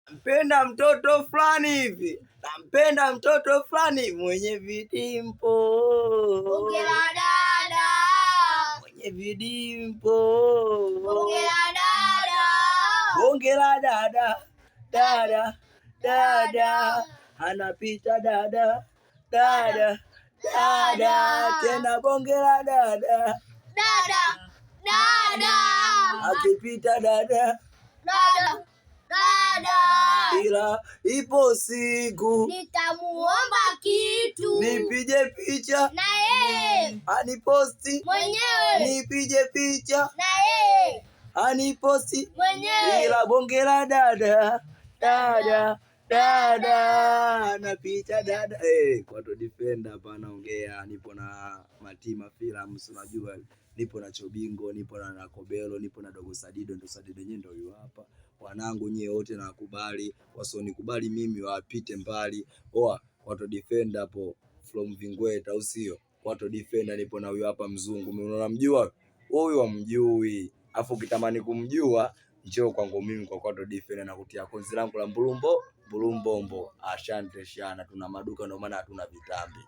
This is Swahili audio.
Nampenda mtoto fulani hivi. Nampenda mtoto fulani mwenye vidimpo. Hongera dada. Mwenye vidimpo. Hongera dada. Hongera dada. Dada. Dada. Anapita dada. Dada. Dada. Tena bongera dada. Dada. Dada. Akipita dada. Dada. Dada. Ila ipo siku nitamuomba kitu. Nipige picha na yeye aniposti mwenyewe. Nipige picha na yeye aniposti mwenyewe. Ila bongera dada. Dada. Dada. Napita dada. Kwato defender hapa naongea. Nipo na Matima Films unajua. Nipo na Chobingo, nipo na Nakobelo, nipo na Dogo Sadido. Ndo Sadido yenyewe ndo yu hapa. Wanangu nyie wote nakubali, wasionikubali mimi wapite mbali. Kwato defender hapo from Vingweta au sio? Kwato defender nipo na huyu hapa mzungu. Unaona mjua? Huyu hamjui. Afu ukitamani kumjua, njoo kwangu mimi kwa Kwato defender na kutia konzi langu la mbulumbombo. Asante shana, tuna maduka ndio maana hatuna vitambi.